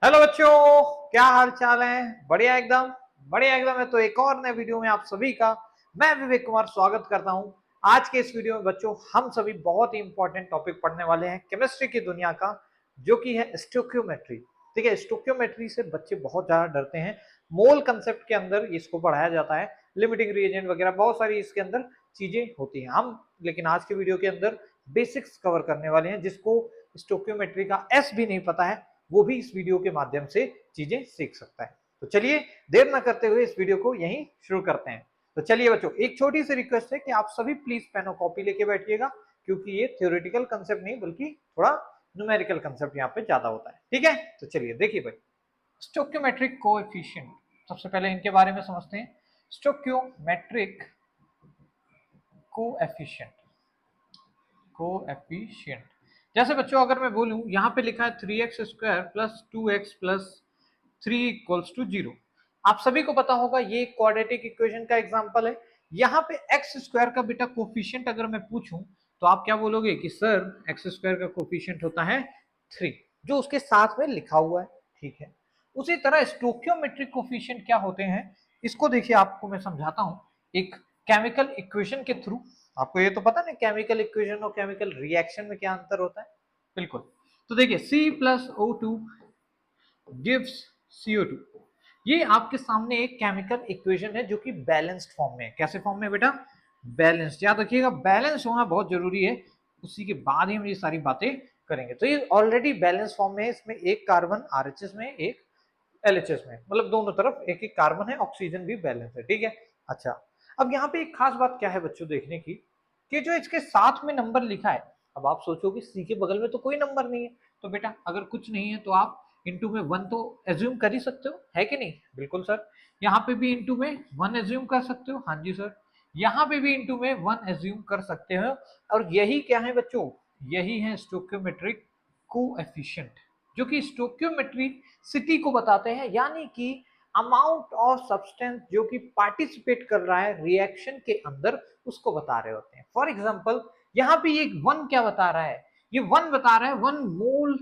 Hello बच्चों, क्या हाल चाल है। बढ़िया एकदम। बढ़िया एकदम है। तो एक और नए वीडियो में आप सभी का मैं विवेक कुमार स्वागत करता हूं। आज के इस वीडियो में बच्चों हम सभी बहुत ही इंपॉर्टेंट टॉपिक पढ़ने वाले हैं केमिस्ट्री की दुनिया का, जो कि है स्टोक्योमेट्री। ठीक है, स्टोक्योमेट्री से बच्चे बहुत ज्यादा डरते हैं। मोल कंसेप्ट के अंदर इसको पढ़ाया जाता है, लिमिटिंग रिएजेंट वगैरह बहुत सारी इसके अंदर चीजें होती हैं। हम लेकिन आज के वीडियो के अंदर बेसिक्स कवर करने वाले हैं, जिसको स्टोक्योमेट्री का एस भी नहीं पता है वो भी इस वीडियो के माध्यम से चीजें सीख सकता है। तो चलिए देर न करते हुए इस वीडियो को यहीं शुरू करते हैं। तो चलिए बच्चों, एक छोटी सी रिक्वेस्ट है कि आप सभी प्लीज पेन और कॉपी लेके बैठिएगा, क्योंकि ये थ्योरेटिकल कंसेप्ट नहीं बल्कि थोड़ा न्यूमेरिकल कंसेप्ट यहाँ पे ज्यादा होता है। ठीक है, तो चलिए देखिए भाई, स्टोक्योमेट्रिक कोएफिशिएंट। सबसे पहले इनके बारे में समझते हैं। स्टोक्योमेट्रिक कोएफिशिएंट, कोएफिशिएंट जैसे बच्चों अगर मैं बोलूं, यहाँ पे लिखा है 3x² plus 2x plus 3 equals to 0। आप सभी को पता होगा ये क्वाड्रेटिक इक्वेशन का एग्जांपल है। यहाँ पे एक्स स्क्वायर का बेटा कोफिशिएंट अगर मैं पूछूं तो आप क्या बोलोगे कि सर एक्स स्क्वायर का कोफिशिएंट होता है 3, जो उसके साथ में लिखा हुआ है। ठीक है, उसी तरह स्टोक्योमेट्रिक कोफिशिएंट क्या होते हैं, इसको देखिए आपको मैं समझाता हूं एक केमिकल इक्वेशन के थ्रू। आपको ये तो पता नहीं केमिकल इक्वेशन और केमिकल रिएक्शन में क्या अंतर होता है। बिल्कुल। तो देखिए C+O2 गिव्स CO2, ये आपके सामने एक केमिकल इक्वेशन है जो कि बैलेंस्ड फॉर्म में है। कैसे फॉर्म में बेटा? बैलेंस्ड। याद रखिएगा बैलेंस होना बहुत जरूरी है, उसी के बाद ही हम ये सारी बातें करेंगे। तो ये ऑलरेडी बैलेंस फॉर्म में है, इसमें एक कार्बन RHS में, एक LHS में, मतलब दोनों तरफ एक एक कार्बन है, ऑक्सीजन भी बैलेंस है। ठीक है। अच्छा, अब यहाँ पे एक खास बात क्या है बच्चों देखने की, कि जो इसके साथ में नंबर लिखा है, अब आप सोचोगे सी के बगल में तो कोई नंबर नहीं है, तो बेटा अगर कुछ नहीं है तो आप इंटू में 1 तो एज्यूम कर ही सकते हो, है कि नहीं? बिल्कुल सर। यहाँ पे भी इंटू में 1 एज्यूम कर सकते हो, हाँ जी सर। यहाँ पे भी इंटू में 1 एज्यूम कर सकते हो। और यही क्या है बच्चों, यही है स्टोक्योमेट्रिक कोएफिशिएंट, जो कि स्टोक्योमेट्रिसिटी को बताते हैं, यानी कि अमाउंट ऑफ सब्सटेंस जो कि पार्टिसिपेट कर रहा है रिएक्शन के अंदर, उसको बता रहे होते हैं। फॉर एग्जांपल यहाँ पे ये 1 क्या बता रहा है, ये 1 बता रहा है 1 मोल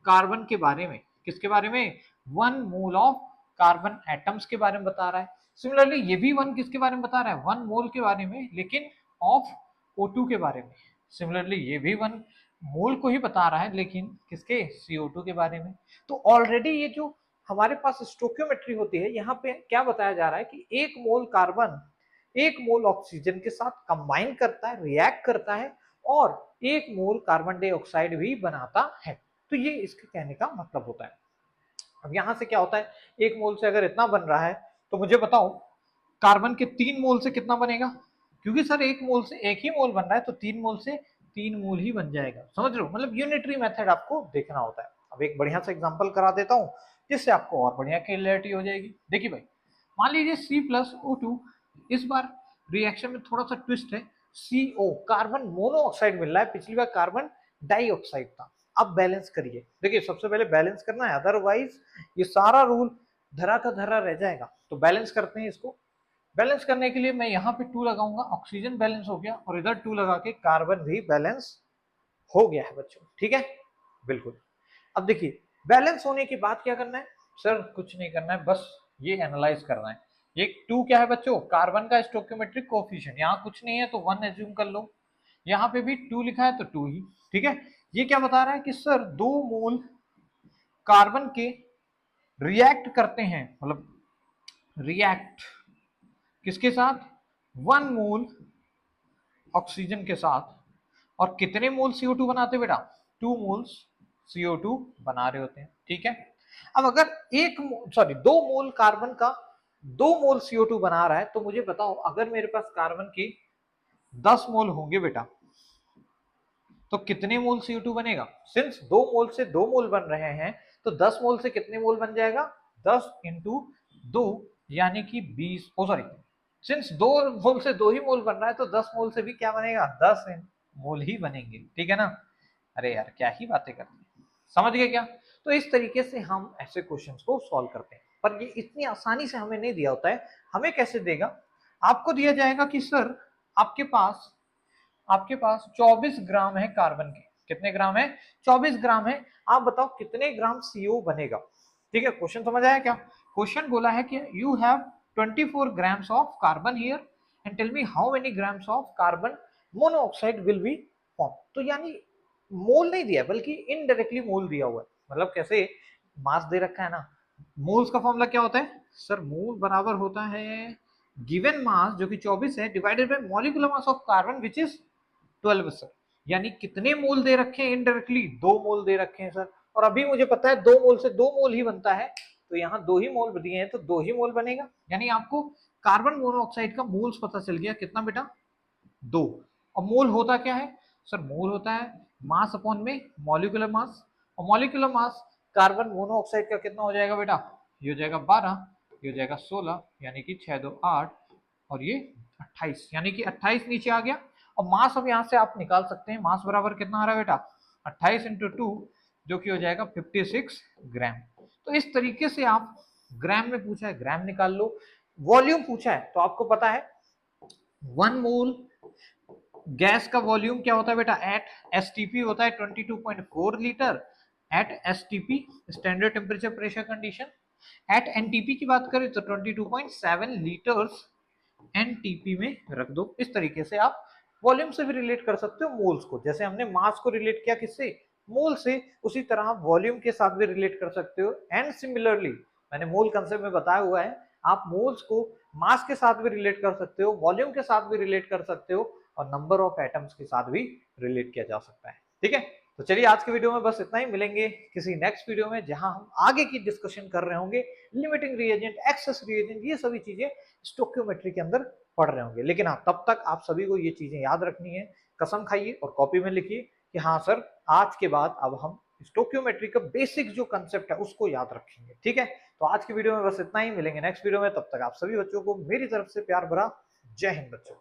कार्बन के बारे में। किसके बारे में? 1 मोल ऑफ कार्बन एटम्स के बारे में बता रहा है। सिमिलरली ये भी 1 किसके बारे में बता रहा है? 1 मोल के बारे में, लेकिन ऑफ O2 के बारे में। सिमिलरली ये भी 1 मोल को ही बता रहा है, लेकिन किसके? CO2 के बारे में। तो ऑलरेडी ये जो हमारे पास स्टोक्योमेट्री होती है, यहाँ पे क्या बताया जा रहा है कि 1 मोल कार्बन 1 मोल ऑक्सीजन के साथ कंबाइन करता है, रिएक्ट करता है, और 1 मोल कार्बन डाइऑक्साइड भी बनाता है। तो ये इसके कहने का मतलब होता है। अब यहां से क्या होता है, 1 मोल से अगर इतना बन रहा है तो मुझे बताओ कार्बन के 3 मोल से कितना बनेगा? क्योंकि सर 1 मोल से 1 ही मोल बन रहा है, तो 3 मोल से 3 मोल ही बन जाएगा। समझ रहे हो? मतलब यूनिटरी मेथड आपको देखना होता है। अब एक बढ़िया सा एग्जांपल करा देता हूं, जिससे आपको और बढ़िया क्लियरिटी हो जाएगी। देखिए भाई, मान लीजिए C+O2, इस बार रिएक्शन में थोड़ा सा ट्विस्ट है। CO कार्बन मोनोऑक्साइड मिल रहा है, पिछली बार कार्बन डाइऑक्साइड था। अब बैलेंस करिए। देखिए सबसे पहले बैलेंस करना है, अदरवाइज ये सारा रूल धरा का धरा रह जाएगा। तो बैलेंस करते हैं इसको। बैलेंस करने के लिए मैं यहाँ पे 2 लगाऊंगा, ऑक्सीजन बैलेंस हो गया, और इधर 2 लगा के कार्बन भी बैलेंस हो गया है बच्चों। ठीक है, बिल्कुल। अब देखिए बैलेंस होने के बाद क्या करना है? सर कुछ नहीं करना है, बस ये एनालाइज करना है। ये 2 क्या है बच्चों? कार्बन का स्टोक्योमेट्रिक कोएफिशिएंट। यहाँ कुछ नहीं है तो 1 एज्यूम कर लो। यहाँ पे भी 2 लिखा है तो 2 ही। ठीक है, ये क्या बता रहा है कि सर 2 मोल कार्बन के रिएक्ट करते हैं, मतलब रिएक्ट किसके साथ? 1 मोल ऑक्सीजन के साथ। और कितने मोल CO2 बनाते बेटा? 2 मोल्स CO2 बना रहे होते हैं। ठीक है, अब अगर 2 मोल कार्बन का 2 मोल CO2 बना रहा है, तो मुझे बताओ अगर मेरे पास कार्बन की 10 मोल होंगे बेटा, तो कितने मोल CO2 बनेगा? सिंस 2 मोल से 2 मोल बन रहे हैं, तो 10 मोल से कितने मोल बन जाएगा? 10 इंटू 2, यानी कि 20। ओ सॉरी, सिंस 2 मोल से 2 ही मोल बन रहा है, तो 10 मोल से भी क्या बनेगा? 10 मोल ही बनेंगे। ठीक है ना? अरे यार क्या ही बातें करते हैं, समझ गए क्या? तो इस तरीके से हम ऐसे क्वेश्चंस को सॉल्व करते हैं। पर ये इतनी आसानी से हमें नहीं दिया होता है। हमें कैसे देगा? आपको दिया जाएगा कि सर आपके पास आपके पास 24 ग्राम है कार्बन के। कितने ग्राम है? 24 ग्राम है। आप बताओ कितने ग्राम CO बनेगा? ठीक है, क्वेश्चन समझ आया क्या? क्वेश्चन बोला है कि you have 24 grams of carbon here and tell me how many grams of carbon monoxide will be form. तो यानी मोल नहीं दिया बल्कि इनडायरेक्टली मोल दिया हुआ है। मतलब कैसे, मास दे रखा है ना, मोल्स का फॉर्मूला क्या होता है सर? मोल बराबर होता है गिवन मास जो कि 24 है divided by molecular mass of carbon which is 12 sir. यानी कितने मोल दे रखे हैं इनडायरेक्टली? 2 मोल दे रखे हैं सर। और अभी मुझे पता है 2 मोल से 2 मोल ही बनता है, तो यहाँ 2 ही मोल दिए हैं तो 2 ही मोल बनेगा। यानी आपको कार्बन मोनोऑक्साइड का मोल्स पता चल गया, कितना बेटा? 2। और मोल होता क्या है सर? मोल होता है मास अपॉन में मॉलिक्यूलर मास, और मॉलिक्यूलर मास कार्बन मोनोऑक्साइड का कितना हो जाएगा बेटा? ये हो जाएगा 12, ये हो जाएगा 16, यानी कि 6 2 8, और ये 28, यानी कि 28 नीचे आ गया। और मास अब यहाँ से आप निकाल सकते हैं, मास बराबर कितना आ रहा है बेटा? 28 इंटू 2, जो कि हो जाएगा 56 ग्राम। तो इस तरीके से आप, ग्राम में पूछा है ग्राम निकाल लो, वॉल्यूम पूछा है तो आपको पता है 1 मोल गैस का वॉल्यूम क्या होता है बेटा? एट एसटीपी होता है 22.4 litre at STP standard temperature pressure condition. At NTP की बात करें तो 22.7 लीटर्स एनटीपी में रख दो। इस तरीके से आप वॉल्यूम से भी रिलेट कर सकते हो मोल्स को, जैसे हमने मास को रिलेट किया किससे? मोल से, उसी तरह आप वॉल्यूम के साथ भी रिलेट कर सकते हो। एंड सिमिलरली मैंने मोल कंसेप्ट में बताया हुआ है, आप मोल्स को मास के साथ भी रिलेट कर सकते हो, वॉल्यूम के साथ भी रिलेट कर सकते हो, और नंबर ऑफ एटम्स के साथ भी रिलेट किया जा सकता है। ठीक है, तो चलिए आज के वीडियो में बस इतना ही। मिलेंगे किसी नेक्स्ट वीडियो में जहां हम आगे की डिस्कशन कर रहे होंगे, लिमिटिंग रिएजेंट, एक्सेस रिएजेंट, ये सभी चीजें स्टोक्योमेट्री के अंदर पढ़ रहे होंगे। लेकिन हाँ, तब तक आप सभी को ये चीजें याद रखनी है, कसम खाइए और कॉपी में लिखिए कि हाँ सर, आज के बाद अब हम स्टोक्योमेट्री का बेसिक जो कंसेप्ट है उसको याद रखेंगे। ठीक है, तो आज की वीडियो में बस इतना ही। मिलेंगे नेक्स्ट वीडियो में, तब तक आप सभी बच्चों को मेरी तरफ से प्यार भरा जय हिंद बच्चों।